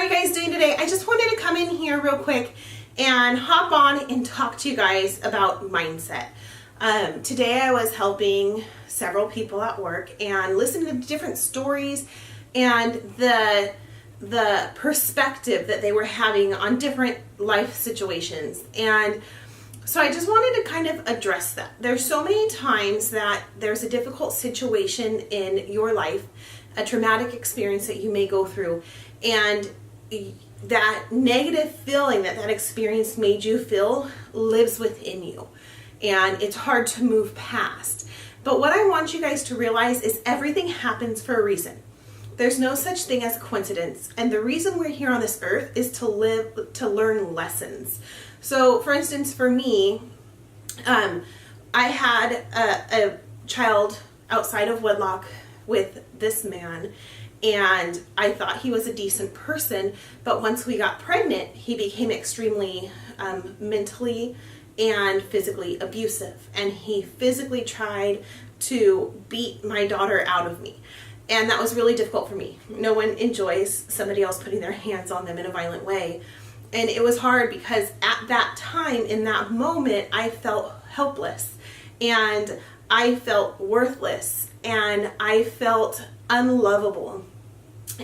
are you guys doing today? I just wanted to come in here real quick and hop on and talk to you guys about mindset. Today I was helping several people at work and listening to different stories and the perspective that they were having on different life situations. And so I just wanted to kind of address that. There's so many times that there's a difficult situation in your life, a traumatic experience that you may go through, and that negative feeling that experience made you feel lives within you, and it's hard to move past. But what I want you guys to realize is everything happens for a reason. There's no such thing as a coincidence, and the reason we're here on this earth is to learn lessons. So, for instance, for me, I had a child outside of wedlock with this man, and I thought he was a decent person, but once we got pregnant, he became extremely mentally and physically abusive, and he physically tried to beat my daughter out of me. And that was really difficult for me. No one enjoys somebody else putting their hands on them in a violent way. And it was hard because at that time, in that moment, I felt helpless and I felt worthless and I felt unlovable.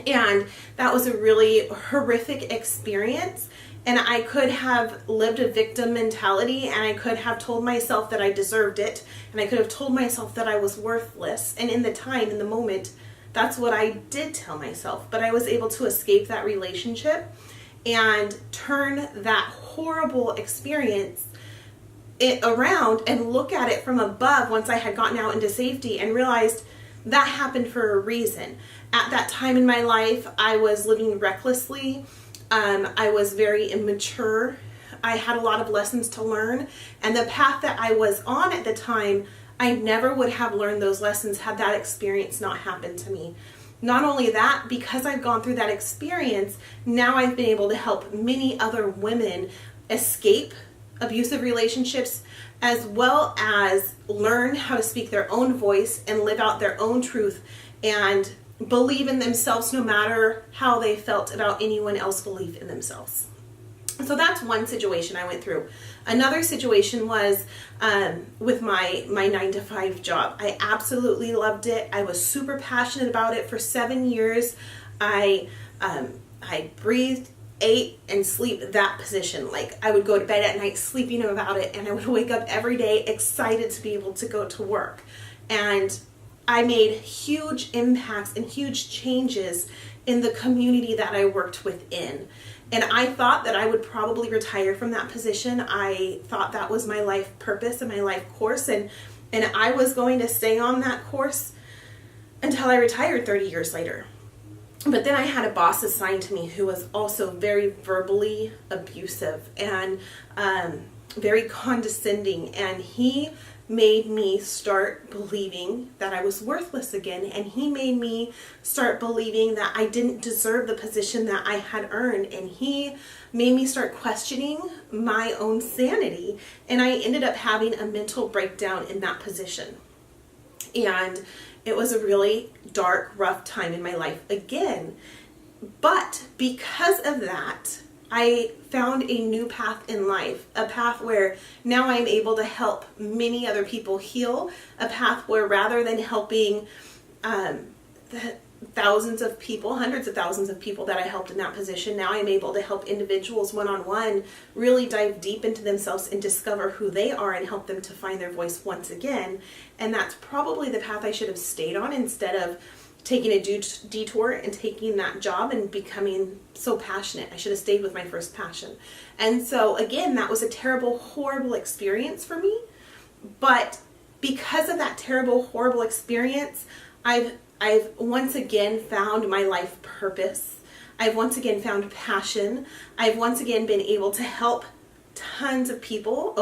And that was a really horrific experience. And I could have lived a victim mentality, and I could have told myself that I deserved it, and I could have told myself that I was worthless. And in the moment, that's what I did tell myself. But I was able to escape that relationship and turn that horrible experience around and look at it from above once I had gotten out into safety and realized that happened for a reason. At that time in my life, I was living recklessly. I was very immature. I had a lot of lessons to learn, and the path that I was on at the time, I never would have learned those lessons had that experience not happened to me. Not only that, because I've gone through that experience, now I've been able to help many other women escape abusive relationships, as well as learn how to speak their own voice and live out their own truth and believe in themselves no matter how they felt about anyone else's belief in themselves. So that's one situation I went through. Another situation was with my 9-to-5 job. I absolutely loved it. I was super passionate about it for 7 years. I breathed, ate, and sleep that position. Like, I would go to bed at night sleeping about it, and I would wake up every day excited to be able to go to work. And I made huge impacts and huge changes in the community that I worked within. And I thought that I would probably retire from that position. I thought that was my life purpose and my life course. And I was going to stay on that course until I retired 30 years later. But then I had a boss assigned to me who was also very verbally abusive and very condescending. And he made me start believing that I was worthless again, and he made me start believing that I didn't deserve the position that I had earned, and he made me start questioning my own sanity, and I ended up having a mental breakdown in that position. And it was a really dark, rough time in my life again. But because of that, I found a new path in life, a path where now I'm able to help many other people heal, a path where rather than helping thousands of people, hundreds of thousands of people that I helped in that position, now I'm able to help individuals one-on-one really dive deep into themselves and discover who they are and help them to find their voice once again. And that's probably the path I should have stayed on instead of taking a detour and taking that job and becoming so passionate. I should have stayed with my first passion. And so again, that was a terrible, horrible experience for me. But because of that terrible, horrible experience, I've once again found my life purpose. I've once again found passion. I've once again been able to help tons of people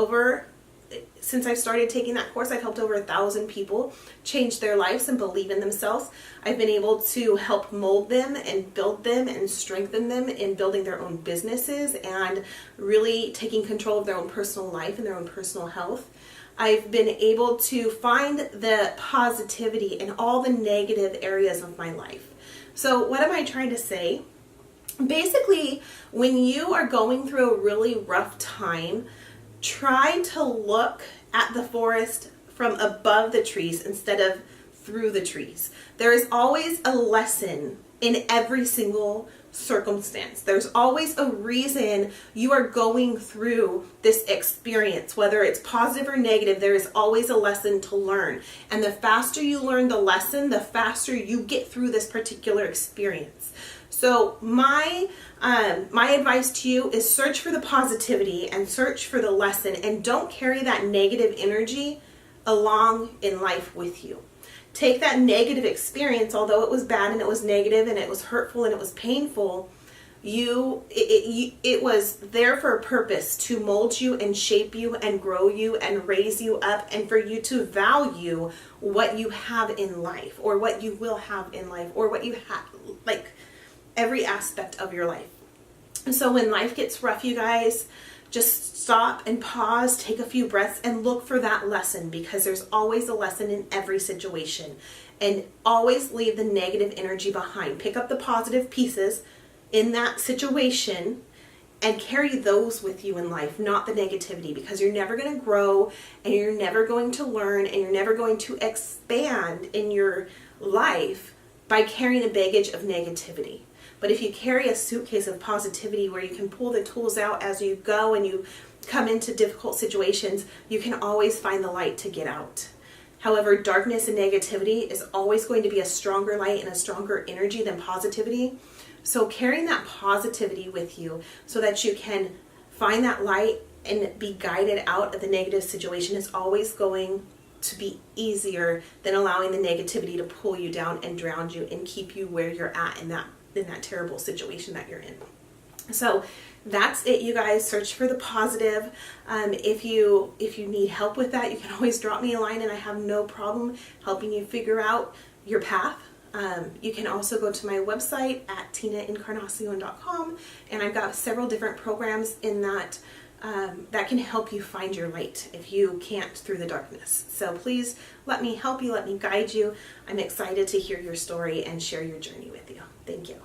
since I've started taking that course. I've helped over 1,000 people change their lives and believe in themselves. I've been able to help mold them and build them and strengthen them in building their own businesses and really taking control of their own personal life and their own personal health. I've been able to find the positivity in all the negative areas of my life. So what am I trying to say? Basically, when you are going through a really rough time, try to look at the forest from above the trees instead of through the trees. There is always a lesson in every single circumstance. There's always a reason you are going through this experience, whether it's positive or negative. There is always a lesson to learn. And the faster you learn the lesson, the faster you get through this particular experience. So my advice to you is search for the positivity and search for the lesson, and don't carry that negative energy along in life with you. Take that negative experience, although it was bad and it was negative and it was hurtful and it was painful, it was there for a purpose to mold you and shape you and grow you and raise you up, and for you to value what you have in life, or what you will have in life, or what you have, like every aspect of your life. And so when life gets rough, you guys, just stop and pause, take a few breaths, and look for that lesson, because there's always a lesson in every situation. And always leave the negative energy behind. Pick up the positive pieces in that situation and carry those with you in life, not the negativity, because you're never going to grow, and you're never going to learn, and you're never going to expand in your life by carrying a baggage of negativity. But if you carry a suitcase of positivity where you can pull the tools out as you go and you come into difficult situations, you can always find the light to get out. However, darkness and negativity is always going to be a stronger light and a stronger energy than positivity. So carrying that positivity with you so that you can find that light and be guided out of the negative situation is always going to be easier than allowing the negativity to pull you down and drown you and keep you where you're at in that terrible situation that you're in. So that's it, you guys. Search for the positive. If you need help with that, you can always drop me a line, and I have no problem helping you figure out your path. You can also go to my website at tinaencarnacion.com, and I've got several different programs in that that can help you find your light if you can't through the darkness. So please let me help you, let me guide you. I'm excited to hear your story and share your journey with you. Thank you.